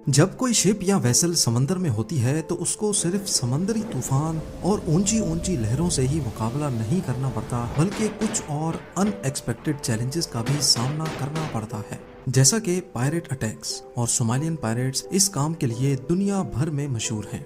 जब कोई शिप या वेसल समंदर में होती है तो उसको सिर्फ समंदरी तूफान और ऊंची ऊंची लहरों से ही मुकाबला नहीं करना पड़ता, बल्कि कुछ और अनएक्सपेक्टेड चैलेंजेस का भी सामना करना पड़ता है, जैसा कि पायरेट अटैक्स। और सोमालियन पायरेट्स इस काम के लिए दुनिया भर में मशहूर हैं।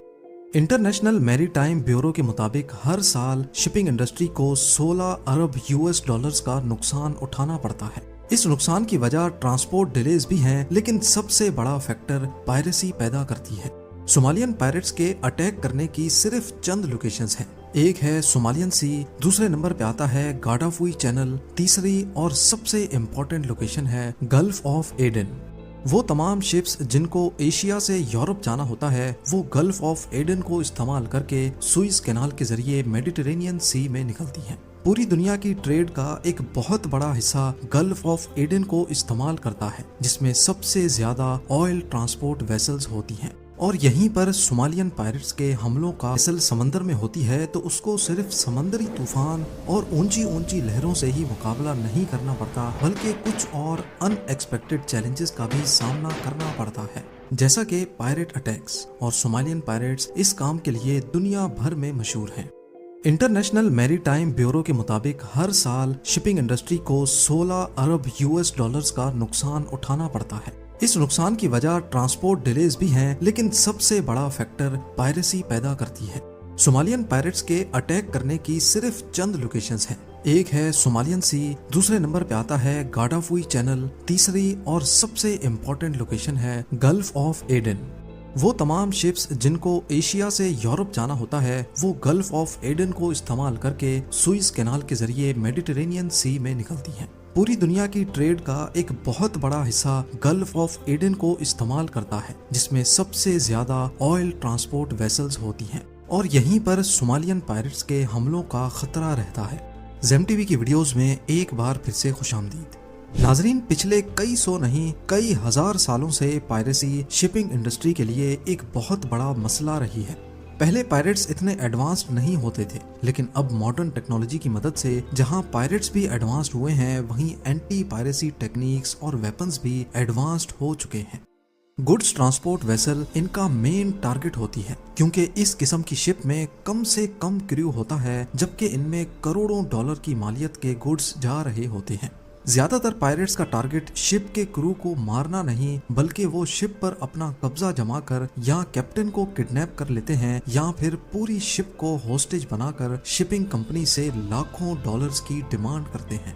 इंटरनेशनल मैरीटाइम ब्यूरो के मुताबिक हर साल शिपिंग इंडस्ट्री को 16 अरब यूएस डॉलर्स का नुकसान उठाना पड़ता है। इस नुकसान की वजह ट्रांसपोर्ट डिलेज भी हैं, लेकिन सबसे बड़ा फैक्टर पायरेसी पैदा करती है। सोमालियन पायरेट्स के अटैक करने की सिर्फ चंद लोकेशंस हैं। एक है सोमालियन सी, दूसरे नंबर पे आता है गाडाफुई चैनल, तीसरी और सबसे इम्पोर्टेंट लोकेशन है गल्फ ऑफ एडन। वो तमाम शिप्स जिनको एशिया से यूरोप जाना होता है, वो गल्फ ऑफ एडन को इस्तेमाल करके सुइज कैनाल के जरिए मेडिटेरेनियन सी में निकलती हैं। पूरी दुनिया की ट्रेड का एक बहुत बड़ा हिस्सा गल्फ ऑफ एडन को इस्तेमाल करता है, जिसमें सबसे ज्यादा ऑयल ट्रांसपोर्ट वेसल्स होती हैं। और यहीं पर सोमालियन पायरेट्स के हमलों का वेसल समंदर में होती है तो उसको सिर्फ समंदरी तूफान और ऊंची ऊंची लहरों से ही मुकाबला नहीं करना पड़ता, बल्कि कुछ और अनएक्सपेक्टेड चैलेंजेस का भी सामना करना पड़ता है, जैसा कि पायरेट अटैक्स। और सोमालियन पायरेट्स इस काम के लिए दुनिया भर में मशहूर हैं। इंटरनेशनल मैरीटाइम ब्यूरो के मुताबिक हर साल शिपिंग इंडस्ट्री को 16 अरब यूएस डॉलर्स का नुकसान उठाना पड़ता है। इस नुकसान की वजह ट्रांसपोर्ट डिलेज भी हैं, लेकिन सबसे बड़ा फैक्टर पायरेसी पैदा करती है। सोमालियन पायरेट्स के अटैक करने की सिर्फ चंद लोकेशंस हैं। एक है सोमालियन सी, दूसरे नंबर पे आता है गाडाफुई चैनल, तीसरी और सबसे इम्पोर्टेंट लोकेशन है गल्फ ऑफ एडन। वो तमाम शिप्स जिनको एशिया से यूरोप जाना होता है, वो गल्फ ऑफ एडन को इस्तेमाल करके सुइज कैनाल के जरिए मेडिटेरेनियन सी में निकलती हैं। पूरी दुनिया की ट्रेड का एक बहुत बड़ा हिस्सा गल्फ ऑफ एडन को इस्तेमाल करता है, जिसमें सबसे ज्यादा ऑयल ट्रांसपोर्ट वेसल्स होती हैं। और यहीं पर सोमालियन पायरेट्स के हमलों का खतरा रहता है। जेम टीवी की वीडियोस में एक बार फिर से खुशामदीद। नाजरीन, पिछले कई सौ नहीं कई हजार सालों से पायरेसी शिपिंग इंडस्ट्री के लिए एक बहुत बड़ा मसला रही है। पहले पायरेट्स इतने एडवांस्ड नहीं होते थे, लेकिन अब मॉडर्न टेक्नोलॉजी की मदद से जहां पायरेट्स भी एडवांस्ड हुए हैं, वहीं एंटी पायरेसी टेक्निक्स और वेपन्स भी एडवांस्ड हो चुके हैं। गुड्स ट्रांसपोर्ट वेसल इनका मेन टारगेट होती है, क्योंकि इस किस्म की शिप में कम से कम क्रू होता है, जबकि इनमें करोड़ों डॉलर की मालियत के गुड्स जा रहे होते हैं। ज्यादातर पायरेट्स का टारगेट शिप के क्रू को मारना नहीं, बल्कि वो शिप पर अपना कब्जा जमा कर या कैप्टन को किडनैप कर लेते हैं, या फिर पूरी शिप को होस्टेज बनाकर शिपिंग कंपनी से लाखों डॉलर्स की डिमांड करते हैं।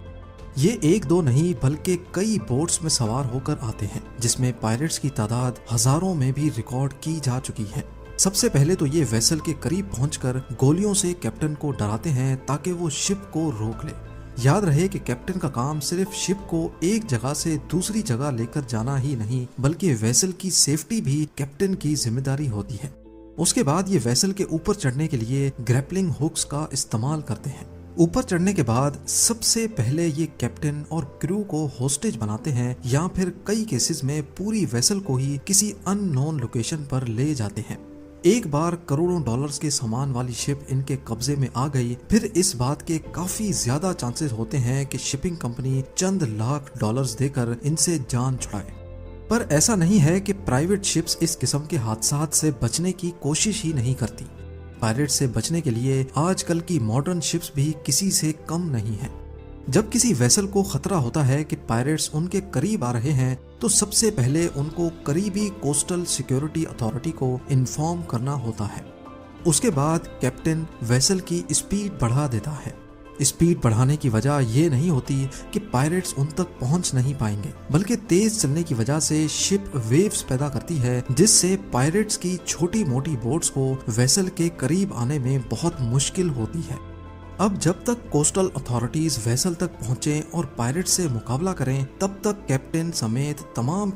ये एक दो नहीं बल्कि कई बोट्स में सवार होकर आते हैं, जिसमें पायरेट्स की तादाद हजारों में भी रिकॉर्ड की जा चुकी है। सबसे पहले तो ये वेसल के करीब पहुंचकर गोलियों से कैप्टन को डराते हैं ताकि वो शिप को रोक ले। याद रहे कि कैप्टन का काम सिर्फ शिप को एक जगह से दूसरी जगह लेकर जाना ही नहीं, बल्कि वेसल की सेफ्टी भी कैप्टन की जिम्मेदारी होती है। उसके बाद ये वेसल के ऊपर चढ़ने के लिए ग्रैपलिंग हुक्स का इस्तेमाल करते हैं। ऊपर चढ़ने के बाद सबसे पहले ये कैप्टन और क्रू को होस्टेज बनाते हैं, या फिर कई केसेस में पूरी वेसल को ही किसी अननोन लोकेशन पर ले जाते हैं। एक बार करोड़ों डॉलर्स के सामान वाली शिप इनके कब्जे में आ गई, फिर इस बात के काफी ज्यादा चांसेस होते हैं कि शिपिंग कंपनी चंद लाख डॉलर्स देकर इनसे जान छुड़ाए। पर ऐसा नहीं है कि प्राइवेट शिप्स इस किस्म के हादसात से बचने की कोशिश ही नहीं करती। पायरेट से बचने के लिए आजकल की मॉडर्न शिप्स भी किसी से कम नहीं है। जब किसी वेसल को खतरा होता है कि पायरेट्स उनके करीब आ रहे हैं, तो सबसे पहले उनको करीबी कोस्टल सिक्योरिटी अथॉरिटी को इन्फॉर्म करना होता है। उसके बाद कैप्टन वेसल की स्पीड बढ़ा देता है। स्पीड बढ़ाने की वजह ये नहीं होती कि पायरेट्स उन तक पहुंच नहीं पाएंगे, बल्कि तेज चलने की वजह से शिप वेव्स पैदा करती है, जिससे पायरेट्स की छोटी मोटी बोट्स को वेसल के करीब आने में बहुत मुश्किल होती है। अब जब तक कोस्टल अथॉरिटीज वेसल तक पहुंचे और पायरेट से मुकाबला करें, तब तक कैप्टन समेत तमाम